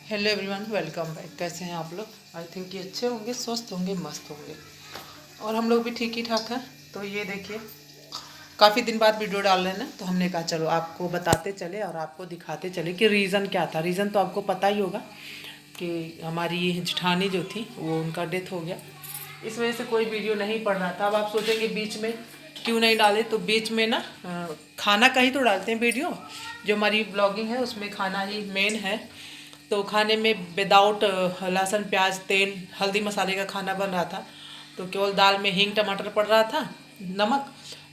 Hello everyone, welcome back. कैसे हैं आप लोग? आई थिंक कि अच्छे होंगे, स्वस्थ होंगे, मस्त होंगे। और हम लोग भी ठीक ही ठाक हैं। तो ये देखिए, काफ़ी दिन बाद वीडियो डाल रहे हैं ना, तो हमने कहा चलो आपको बताते चले और आपको दिखाते चले कि रीज़न क्या था। रीज़न तो आपको पता ही होगा कि हमारी जेठानी जो थी वो उनका डेथ हो गया। इस वजह से कोई वीडियो नहीं पड़ रहा था। अब आप सोचेंगे बीच में क्यों नहीं डाले, तो बीच में ना खाना का ही तो डालते हैं वीडियो। जो हमारी ब्लॉगिंग है उसमें खाना ही मेन है। तो खाने में विदाउट लहसुन प्याज तेल हल्दी मसाले का खाना बन रहा था। तो केवल दाल में हींग टमाटर पड़ रहा था, नमक,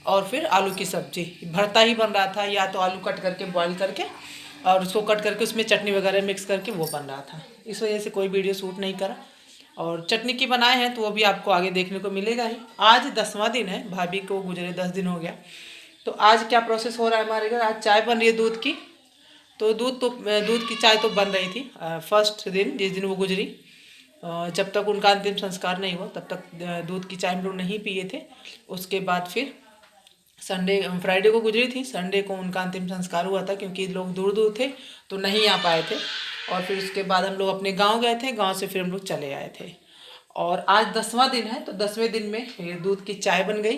और फिर आलू की सब्जी भरता ही बन रहा था। या तो आलू कट करके बॉईल करके और उसको कट करके उसमें चटनी वगैरह मिक्स करके वो बन रहा था। इस वजह से कोई वीडियो शूट नहीं करा। और चटनी की बनाए हैं तो वो भी आपको आगे देखने को मिलेगा ही। आज 10वां दिन है, भाभी को गुजरे 10 दिन हो गया। तो आज क्या प्रोसेस हो रहा है हमारे घर, आज चाय बन रही है दूध की। तो दूध की चाय तो बन रही थी फर्स्ट दिन, जिस दिन वो गुजरी। जब तक उनका अंतिम संस्कार नहीं हुआ तब तक दूध की चाय हम लोग नहीं पिए थे। उसके बाद फिर संडे फ्राइडे को गुजरी थी, संडे को उनका अंतिम संस्कार हुआ था, क्योंकि लोग दूर दूर थे तो नहीं आ पाए थे। और फिर उसके बाद हम लोग अपने गांव गए थे, गांव से फिर हम लोग चले आए थे। और आज 10वां दिन है, तो 10वें दिन में ये दूध की चाय बन गई।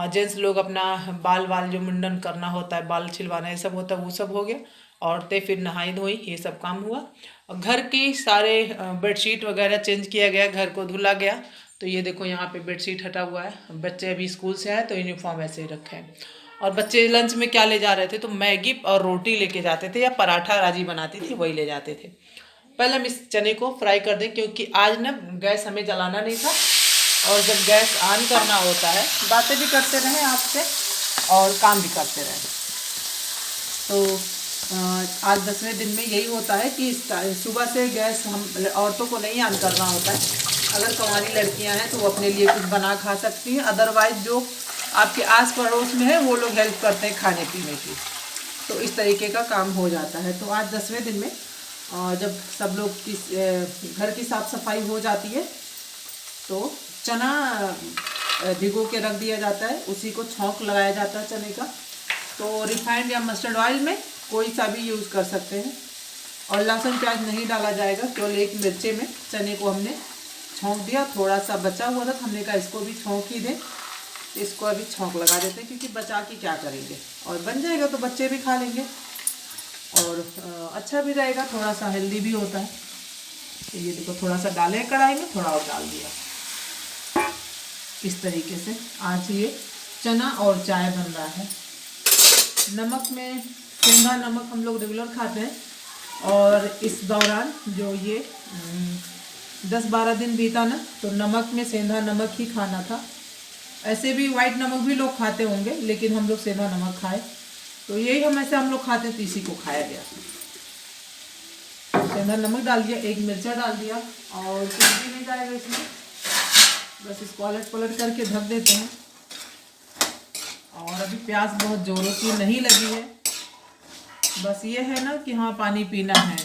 जेंट्स लोग अपना बाल वाल जो मुंडन करना होता है, बाल छिलवाना ये सब होता है, वो सब हो गया। औरतें फिर नहाई धोई, ये सब काम हुआ। और घर की सारे बेडशीट वगैरह चेंज किया गया, घर को धुला गया। तो ये देखो यहाँ पे बेडशीट हटा हुआ है। बच्चे अभी स्कूल से आए तो यूनिफॉर्म ऐसे ही रखे हैं। और बच्चे लंच में क्या ले जा रहे थे, तो मैगी और रोटी लेके जाते थे, या पराठा राजी बनाती थी वही ले जाते थे। पहले हम इस चने को फ्राई कर दें, क्योंकि आज ना गैस हमें जलाना नहीं था। और जब गैस ऑन करना होता है, बातें भी करते रहें आपसे और काम भी करते रहें। तो आज 10वें दिन में यही होता है कि सुबह से गैस हम औरतों को नहीं ऑन करना होता है। अगर कुंवारी लड़कियां हैं तो वो अपने लिए कुछ बना खा सकती हैं, अदरवाइज जो आपके आस पड़ोस में है वो लोग हेल्प करते हैं खाने पीने की। तो इस तरीके का काम हो जाता है। तो आज 10वें दिन में जब सब लोग की घर की साफ़ सफाई हो जाती है तो चना भिगो के रख दिया जाता है, उसी को छौंक लगाया जाता है चने का। तो रिफाइंड या मस्टर्ड ऑयल में कोई सा भी यूज़ कर सकते हैं। और लहसुन प्याज नहीं डाला जाएगा, केवल एक मिर्चे में चने को हमने छौंक दिया। थोड़ा सा बचा हुआ था तो हमने कहा इसको भी छौंक ही दें। इसको अभी छौंक लगा देते हैं, क्योंकि बचा के क्या करेंगे, और बन जाएगा तो बच्चे भी खा लेंगे और अच्छा भी रहेगा, थोड़ा सा हेल्दी भी होता है। तो ये देखो थोड़ा सा डाले कढ़ाई में, थोड़ा और डाल दिया। इस तरीके से आज ये चना और चाय बन रहा है। नमक में सेंधा नमक हम लोग रेगुलर खाते हैं। और इस दौरान जो ये 10-12 दिन बीता ना, तो नमक में सेंधा नमक ही खाना था। ऐसे भी वाइट नमक भी लोग खाते होंगे, लेकिन हम लोग सेंधा नमक खाए, तो यही हम लोग खाते थे, इसी को खाया गया। सेंधा नमक डाल दिया, एक मिर्चा डाल दिया, और कुछ भी नहीं जाएगा इसमें। बस इसको पलट पलट करके ढक देते हैं। और अभी प्यास बहुत ज़ोरों की नहीं लगी है, बस ये है ना कि हाँ पानी पीना है।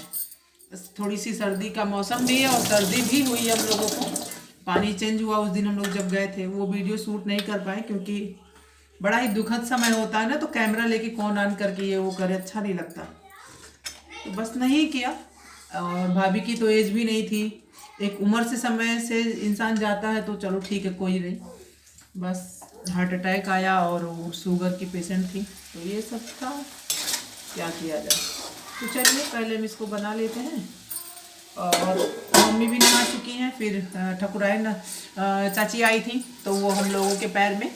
बस थोड़ी सी सर्दी का मौसम भी है और सर्दी भी हुई हम लोगों को। पानी चेंज हुआ उस दिन हम लोग जब गए थे, वो वीडियो शूट नहीं कर पाए, क्योंकि बड़ा ही दुखद समय होता है ना, तो कैमरा लेके कौन ऑन करके ये वो करे, अच्छा नहीं लगता। तो बस नहीं किया। और भाभी की तो एज भी नहीं थी, एक उम्र से समय से इंसान जाता है, तो चलो ठीक है कोई नहीं। बस हार्ट अटैक आया और वो शुगर की पेशेंट थी, तो ये सब था, क्या किया जाए। तो चलिए पहले हम इसको बना लेते हैं। और मम्मी भी नहा चुकी हैं, फिर ठकुराई न चाची आई थी, तो वो हम लोगों के पैर में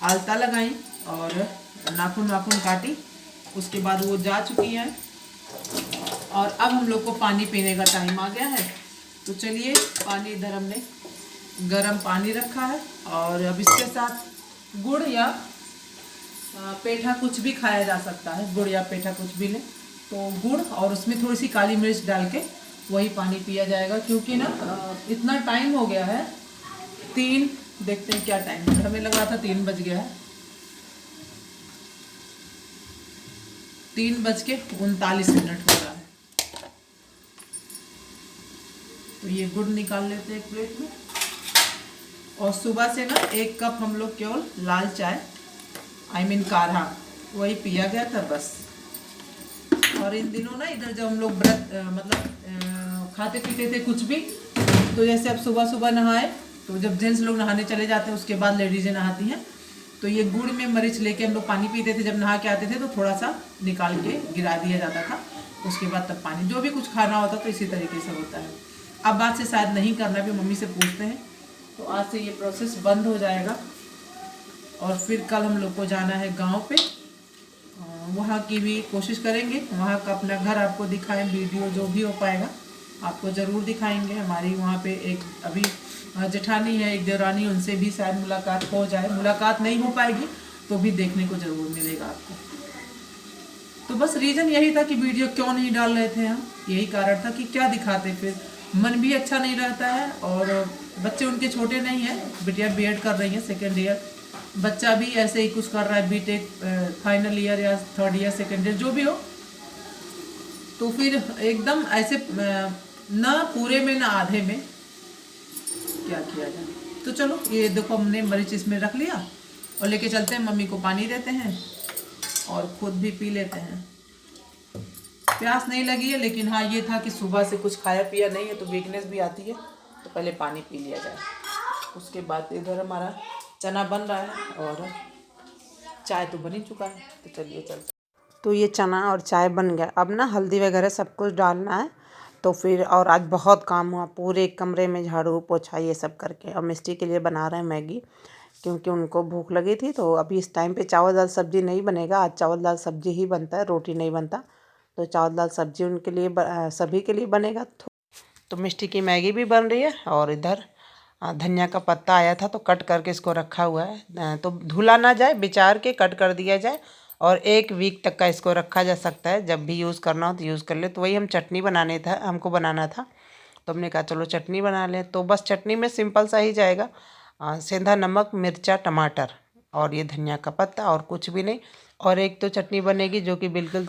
आलता लगाई और नाखून वाखून काटी। उसके बाद वो जा चुकी हैं। और अब हम लोग को पानी पीने का टाइम आ गया है। तो चलिए, पानी इधर हमने गर्म पानी रखा है, और अब इसके साथ गुड़ या पेठा कुछ भी खाया जा सकता है। गुड़ या पेठा कुछ भी लें, तो गुड़ और उसमें थोड़ी सी काली मिर्च डाल के वही पानी पिया जाएगा। क्योंकि ना इतना टाइम हो गया है, 3, देखते हैं क्या टाइम है, हमें लग रहा था 3 बज गया है, 3:39 हो रहा है। तो ये गुड़ निकाल लेते हैं एक प्लेट में। और सुबह से ना 1 कप हम लोग केवल लाल चाय, काढ़ा, वही पिया गया था बस। और इन दिनों ना इधर जब हम लोग व्रत खाते पीते थे कुछ भी। तो जैसे अब सुबह सुबह नहाए, तो जब जेंट्स लोग नहाने चले जाते हैं उसके बाद लेडीजें नहाती हैं, तो ये गुड़ में मरीच लेके हम लोग पानी पीते थे। जब नहा के आते थे तो थोड़ा सा निकाल के गिरा दिया जाता था, उसके बाद तब पानी, जो भी कुछ खाना होता तो इसी तरीके से होता है। अब बात से शायद नहीं करना भी, मम्मी से पूछते हैं। तो आज से ये प्रोसेस बंद हो जाएगा और फिर कल हम लोग को जाना है गांव पे। वहाँ की भी कोशिश करेंगे, वहाँ का अपना घर आपको दिखाएं, वीडियो जो भी हो पाएगा आपको ज़रूर दिखाएंगे। हमारी वहाँ पे एक अभी जेठानी है, एक देवरानी, उनसे भी शायद मुलाकात हो जाए। मुलाकात नहीं हो पाएगी तो भी देखने को ज़रूर मिलेगा आपको। तो बस रीज़न यही था कि वीडियो क्यों नहीं डाल रहे थे हम, यही कारण था कि क्या दिखाते, फिर मन भी अच्छा नहीं रहता है। और बच्चे उनके छोटे नहीं हैं, बिटिया बीएड कर रही है 2nd ईयर, बच्चा भी ऐसे ही कुछ कर रहा है, बीटेक फाइनल ईयर या 3rd ईयर 2nd ईयर जो भी हो। तो फिर एकदम ऐसे ना पूरे में ना आधे में क्या किया जाए। तो चलो ये देखो हमने मरीच इसमें रख लिया और लेके चलते हैं, मम्मी को पानी देते हैं और खुद भी पी लेते हैं। प्यास नहीं लगी है, लेकिन हाँ ये था कि सुबह से कुछ खाया पिया नहीं है तो वीकनेस भी आती है, तो पहले पानी पी लिया जाए। उसके बाद इधर हमारा चना बन रहा है और चाय तो बन ही चुका है, तो चलिए चलते। तो ये चना और चाय बन गया, अब ना हल्दी वगैरह सब कुछ डालना है। तो फिर और आज बहुत काम हुआ, पूरे कमरे में झाड़ू पोछा ये सब करके। और मिस्टी के लिए बना रहे हैं मैगी, क्योंकि उनको भूख लगी थी। तो अभी इस टाइम पे चावल दाल सब्जी नहीं बनेगा, आज चावल दाल सब्जी ही बनता है, रोटी नहीं बनता। तो चावल दाल सब्जी उनके लिए सभी के लिए बनेगा। तो मिस्टी की मैगी भी बन रही है और इधर धनिया का पत्ता आया था तो कट करके इसको रखा हुआ है, तो धुला ना जाए, बिचार के कट कर दिया जाए और 1 वीक तक का इसको रखा जा सकता है। जब भी यूज़ करना हो तो यूज़ कर ले। तो वही हम चटनी हमको बनाना था, तो हमने कहा चलो चटनी बना लें। तो बस चटनी में सिंपल सा ही जाएगा, सेंधा नमक, मिर्चा, टमाटर और ये धनिया का पत्ता, और कुछ भी नहीं। और एक तो चटनी बनेगी जो कि बिल्कुल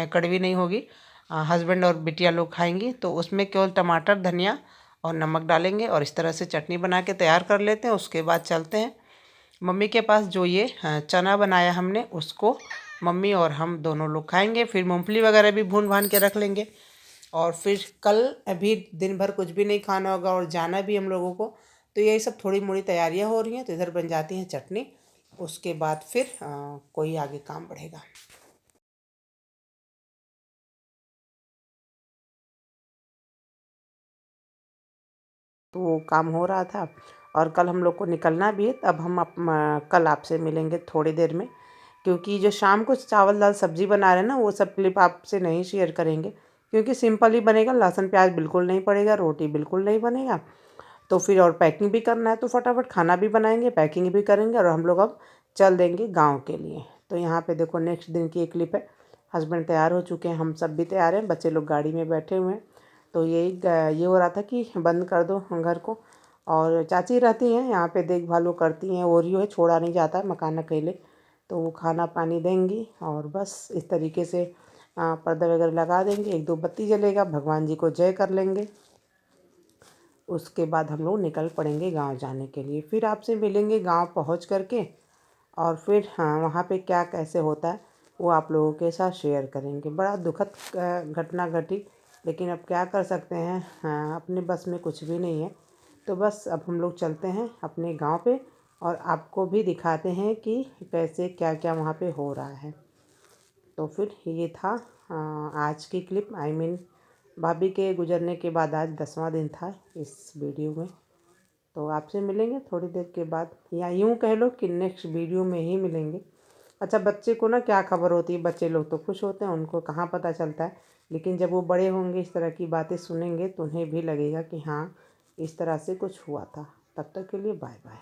कड़वी नहीं होगी, हस्बैंड और बिटिया लोग खाएंगी, तो उसमें केवल टमाटर, धनिया और नमक डालेंगे और इस तरह से चटनी बना के तैयार कर लेते हैं। उसके बाद चलते हैं मम्मी के पास, जो ये चना बनाया हमने उसको मम्मी और हम दोनों लोग खाएंगे। फिर मूंगफली वगैरह भी भून भान के रख लेंगे और फिर कल अभी दिन भर कुछ भी नहीं खाना होगा और जाना भी हम लोगों को। तो यही सब थोड़ी मोड़ी तैयारियां हो रही हैं। तो इधर बन जाती हैं चटनी, उसके बाद फिर कोई आगे काम बढ़ेगा। तो वो काम हो रहा था और कल हम लोग को निकलना भी है। तब हम कल आपसे मिलेंगे थोड़ी देर में, क्योंकि जो शाम को चावल दाल सब्जी बना रहे हैं ना, वो सब क्लिप आपसे नहीं शेयर करेंगे, क्योंकि सिंपल ही बनेगा, लहसुन प्याज बिल्कुल नहीं पड़ेगा, रोटी बिल्कुल नहीं बनेगा। तो फिर और पैकिंग भी करना है, तो फटाफट खाना भी बनाएंगे, पैकिंग भी करेंगे और हम लोग अब चल देंगे गाँव के लिए। तो यहाँ पे देखो नेक्स्ट दिन की एक क्लिप है। हस्बैंड तैयार हो चुके हैं, हम सब भी तैयार हैं, बच्चे लोग गाड़ी में बैठे हुए हैं। तो ये हो रहा था कि बंद कर दो घर को। और चाची रहती हैं यहाँ पे, देखभाल वो करती हैं, ओरियो है, छोड़ा नहीं जाता है, मकान अकेले। तो वो खाना पानी देंगी और बस इस तरीके से पर्दा वगैरह लगा देंगे, 1-2 बत्ती जलेगा, भगवान जी को जय कर लेंगे। उसके बाद हम लोग निकल पड़ेंगे गांव जाने के लिए। फिर आपसे मिलेंगे गांव पहुंच करके और फिर हाँ वहाँ पे क्या कैसे होता है वो आप लोगों के साथ शेयर करेंगे। बड़ा दुखद घटना घटी, लेकिन अब क्या कर सकते हैं, हाँ अपने बस में कुछ भी नहीं है। तो बस अब हम लोग चलते हैं अपने गांव पे और आपको भी दिखाते हैं कि कैसे क्या क्या वहाँ पे हो रहा है। तो फिर ये था आज की क्लिप, भाभी के गुजरने के बाद आज 10वां दिन था इस वीडियो में। तो आपसे मिलेंगे थोड़ी देर के बाद, या यूँ कह लो कि नेक्स्ट वीडियो में ही मिलेंगे। अच्छा बच्चे को ना क्या खबर होती है, बच्चे लोग तो खुश होते हैं, उनको कहाँ पता चलता है, लेकिन जब वो बड़े होंगे इस तरह की बातें सुनेंगे तो उन्हें भी लगेगा कि हाँ इस तरह से कुछ हुआ था। तब तक के लिए बाय बाय।